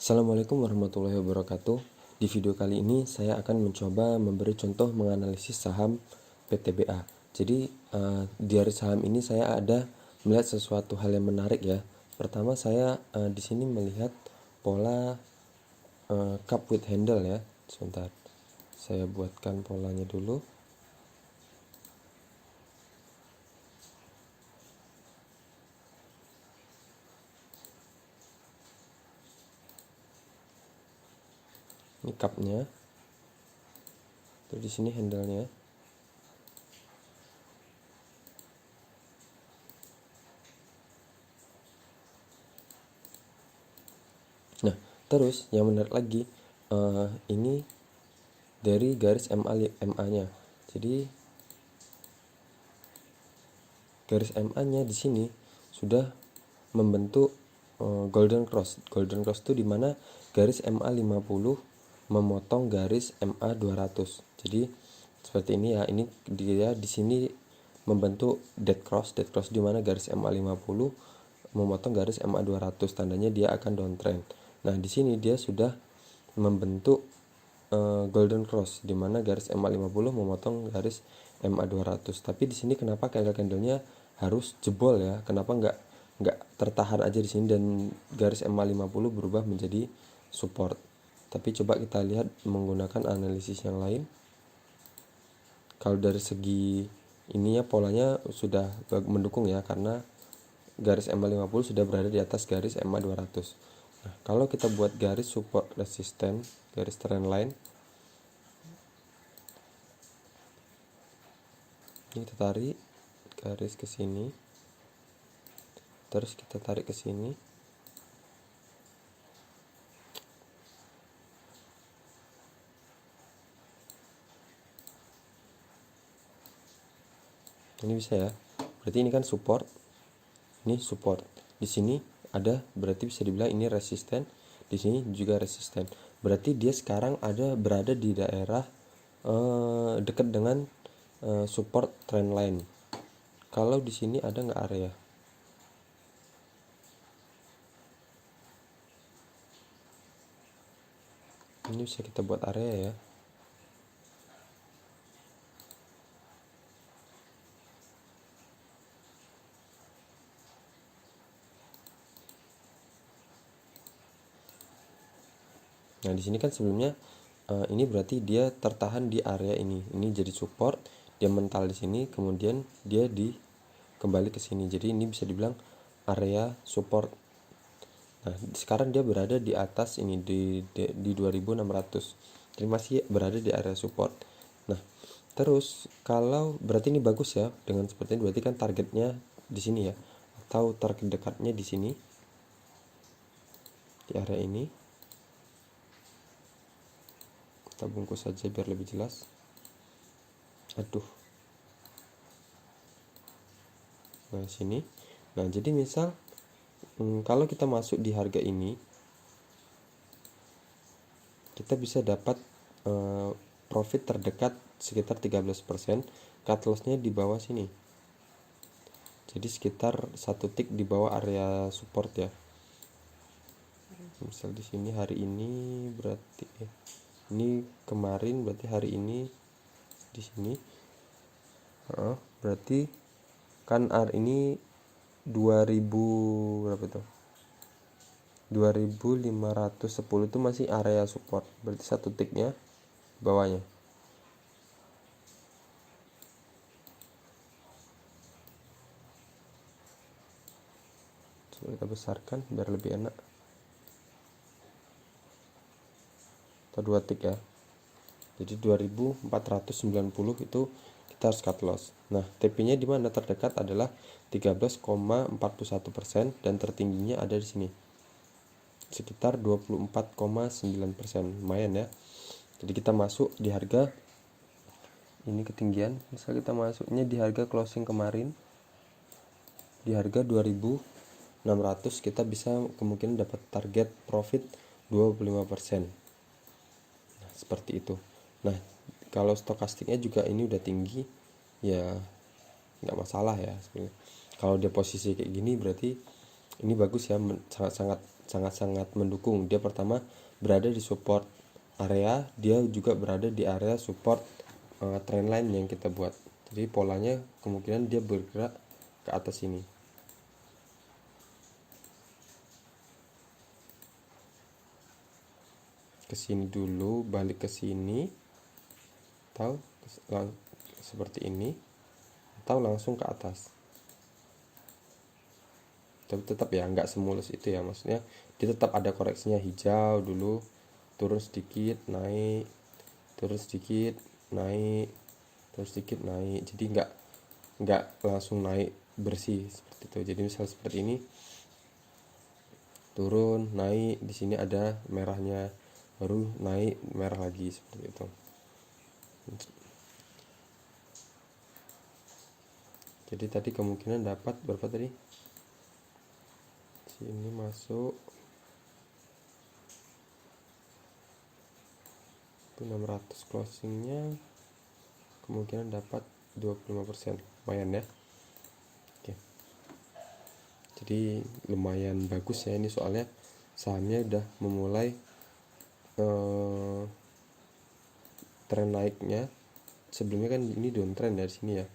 Assalamualaikum warahmatullahi wabarakatuh. Di video kali ini saya akan mencoba memberi contoh menganalisis saham PTBA. Jadi dari saham ini saya ada melihat sesuatu hal yang menarik ya. Pertama saya di sini melihat pola cup with handle ya. Sebentar, saya buatkan polanya dulu. Ini cupnya, terus di sini handle-nya. Nah, terus yang menarik lagi ini dari garis MA-nya. Jadi garis MA-nya di sini sudah membentuk golden cross. Golden cross itu dimana garis MA 50 memotong garis MA 200. Jadi seperti ini ya. Ini dia di sini membentuk dead cross. Dead cross dimana garis MA 50 memotong garis MA 200. Tandanya dia akan downtrend. Nah di sini dia sudah membentuk golden cross dimana garis MA 50 memotong garis MA 200. Tapi di sini kenapa candle-nya harus jebol ya? Kenapa nggak tertahan aja di sini dan garis MA 50 berubah menjadi support? Tapi coba kita lihat menggunakan analisis yang lain. Kalau dari segi ininya polanya sudah mendukung ya, karena garis MA 50 sudah berada di atas garis MA 200. Nah, kalau kita buat garis support resisten, garis trend line, ini kita tarik garis ke sini, terus kita tarik ke sini. Ini bisa ya. Berarti ini kan support. Ini support. Di sini ada, berarti bisa dibilang ini resisten. Di sini juga resisten. Berarti dia sekarang berada di daerah dekat dengan support trend line. Kalau di sini ada nggak area? Ini bisa kita buat area ya. Nah, di sini kan sebelumnya ini berarti dia tertahan di area ini. Ini jadi support, dia mental di sini, kemudian dia kembali ke sini. Jadi ini bisa dibilang area support. Nah, sekarang dia berada di atas ini di 2600. Jadi masih berada di area support. Nah, terus kalau berarti ini bagus ya dengan seperti ini, berarti kan targetnya di sini ya, atau target dekatnya di sini, di area ini. Kita bungkus saja biar lebih jelas. Aduh. Nah, sini. Nah, jadi misal kalau kita masuk di harga ini, kita bisa dapat profit terdekat sekitar 13%. Cut loss-nya di bawah sini. Jadi sekitar 1 tick di bawah area support ya. Misal di sini hari ini berarti ini kemarin, berarti hari ini di sini. Berarti kan ini 2000 berapa tuh? 2510 itu masih area support. Berarti 1 ticknya bawahnya. Coba kita besarkan biar lebih enak. Atau 2 tick ya. Jadi 2490 itu kita harus cut loss. Nah, TP-nya di mana terdekat adalah 13,41% dan tertingginya ada di sini. Sekitar 24,9%. Lumayan ya. Jadi kita masuk di harga ini ketinggian. Misal kita masuknya di harga closing kemarin di harga 2600, kita bisa kemungkinan dapat target profit 25%. Nah, seperti itu. Nah, kalau stokastiknya juga ini udah tinggi ya, nggak masalah ya sebenarnya. Kalau dia posisi kayak gini berarti ini bagus ya, sangat-sangat mendukung. Dia pertama berada di support area, dia juga berada di area support trendline yang kita buat. Jadi polanya kemungkinan dia bergerak ke atas ini. Ke sini dulu, balik ke sini, atau seperti ini, atau langsung ke atas. Tapi tetap ya nggak semulus itu ya, maksudnya dia tetap ada koreksinya. Hijau dulu, turun sedikit naik, turun sedikit naik, turun sedikit naik. Jadi nggak langsung naik bersih seperti itu. Jadi misal seperti ini, turun naik, di sini ada merahnya, baru naik merah lagi seperti itu. Jadi tadi kemungkinan dapat berapa tadi? Sini masuk 600, closingnya kemungkinan dapat 25%, lumayan ya. Oke. Jadi lumayan bagus ya ini, soalnya sahamnya udah memulai tren naiknya. Sebelumnya kan ini downtrend dari sini ya,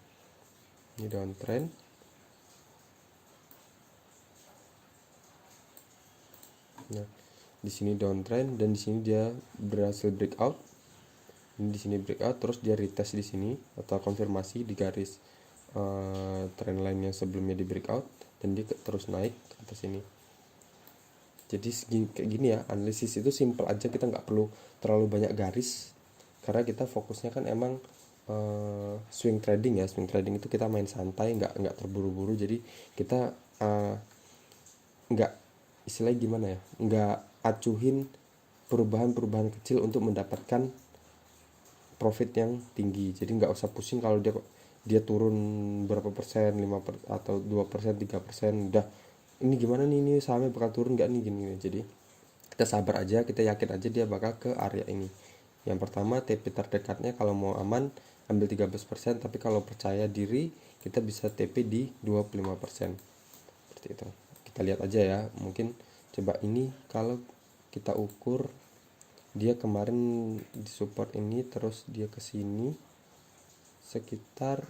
ini downtrend. Nah, di sini downtrend dan di sini dia berhasil breakout. Ini di sini breakout, terus dia retest di sini atau konfirmasi di garis trend line yang sebelumnya di breakout, dan dia terus naik ke atas ini. Jadi kayak gini ya, analisis itu simple aja, kita nggak perlu terlalu banyak garis karena kita fokusnya kan emang swing trading ya. Swing trading itu kita main santai, nggak terburu-buru. Jadi kita nggak, istilahnya gimana ya, nggak acuhin perubahan-perubahan kecil untuk mendapatkan profit yang tinggi. Jadi nggak usah pusing kalau dia turun berapa persen, 5% atau 2%, 3%, udah ini gimana nih, ini sahamnya bakal turun nggak nih, gini. Jadi kita sabar aja, kita yakin aja dia bakal ke area ini. Yang pertama, TP terdekatnya kalau mau aman ambil 13%, tapi kalau percaya diri kita bisa TP di 25%. Seperti itu. Kita lihat aja ya, mungkin coba ini kalau kita ukur, dia kemarin di support ini, terus dia ke sini sekitar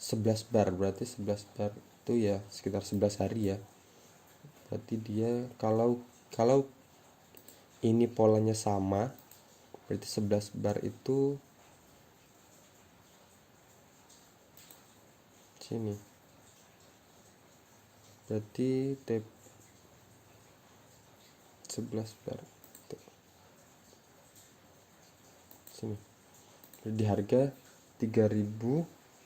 11 bar, berarti 11 bar itu ya sekitar 11 hari ya. Berarti dia kalau ini polanya sama, berarti 11 bar itu sini. Berarti 11 bar sini di harga 3.310.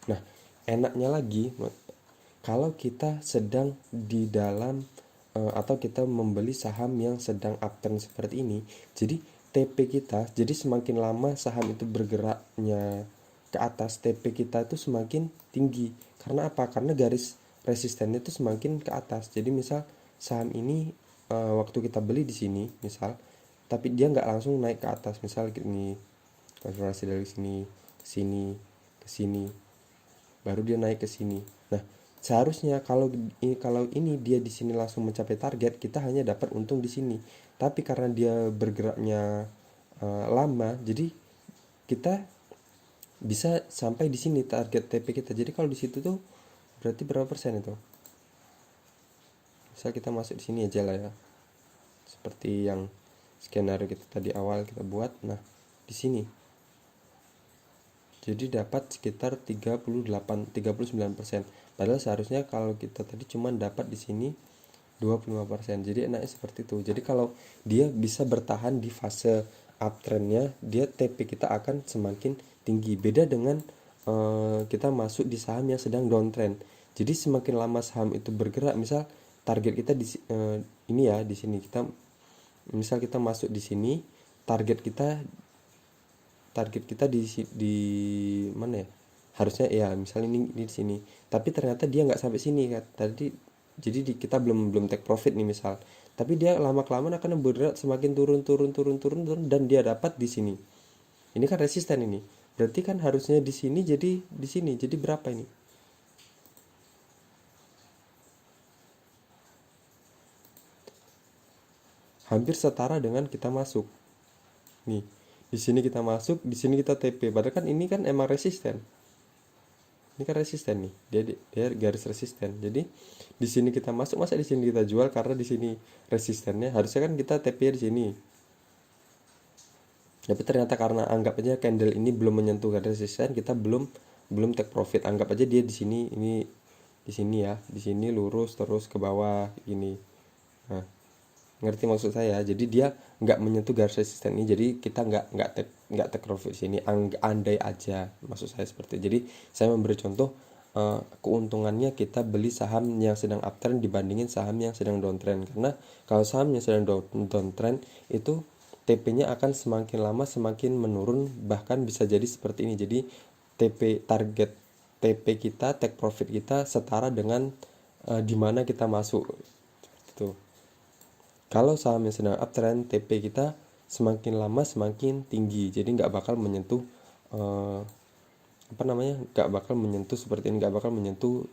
Nah, enaknya lagi kalau kita sedang di dalam atau kita membeli saham yang sedang uptrend seperti ini, jadi TP kita, jadi semakin lama saham itu bergeraknya ke atas, TP kita itu semakin tinggi. Karena apa? Karena garis resistennya itu semakin ke atas. Jadi misal saham ini waktu kita beli di sini misal, tapi dia nggak langsung naik ke atas, misal ini konfirmasi dari sini ke sini ke sini, baru dia naik ke sini. Nah, seharusnya kalau ini dia di sini langsung mencapai target, kita hanya dapat untung di sini. Tapi karena dia bergeraknya lama, jadi kita bisa sampai di sini target TP kita. Jadi kalau di situ tuh berarti berapa persen itu? Misal kita masuk di sini aja lah ya, seperti yang skenario kita tadi awal kita buat. Nah, di sini jadi dapat sekitar 39%. Padahal seharusnya kalau kita tadi cuma dapat di sini 25%. Jadi enaknya seperti itu. Jadi kalau dia bisa bertahan di fase uptrendnya, dia TP kita akan semakin tinggi. Beda dengan kita masuk di saham yang sedang downtrend. Jadi semakin lama saham itu bergerak, misal target kita di ini ya, di sini kita misal kita masuk di sini, target kita di mana ya, harusnya ya misal ini di sini, tapi ternyata dia nggak sampai sini kan tadi. Jadi kita belum take profit nih misal, tapi dia lama kelamaan akan bergerak semakin turun dan dia dapat di sini. Ini kan resisten ini, berarti kan harusnya di sini, jadi di sini jadi berapa ini? hampir setara dengan kita masuk. Nih, di sini kita masuk, di sini kita TP. Padahal kan ini kan emang resisten. Ini kan resisten nih. Dia garis resisten. Jadi di sini kita masuk, masa di sini kita jual karena di sini resistennya. Harusnya kan kita TP di sini. Tapi ternyata karena anggap aja candle ini belum menyentuh garis resisten, kita belum take profit. Anggap aja dia di sini, ini di sini ya, di sini lurus terus ke bawah gini. Nah, ngerti maksud saya? Jadi dia nggak menyentuh garis resisten ini, jadi kita nggak take profit sini. Andai aja, maksud saya seperti itu. Jadi saya memberi contoh keuntungannya kita beli saham yang sedang uptrend dibandingin saham yang sedang downtrend. Karena kalau saham yang sedang downtrend itu TP-nya akan semakin lama semakin menurun, bahkan bisa jadi seperti ini. Jadi target TP kita, take profit kita setara dengan di mana kita masuk. Itu. Kalau saham yang sedang uptrend, TP kita semakin lama semakin tinggi. Jadi nggak bakal menyentuh nggak bakal menyentuh seperti ini, nggak bakal menyentuh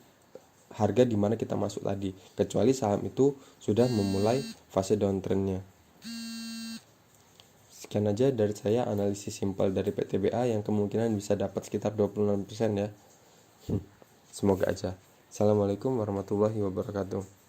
harga di mana kita masuk tadi, kecuali saham itu sudah memulai fase downtrendnya. Sekian aja dari saya analisis simpel dari PTBA yang kemungkinan bisa dapat sekitar 26% ya. Semoga aja. Assalamualaikum warahmatullahi wabarakatuh.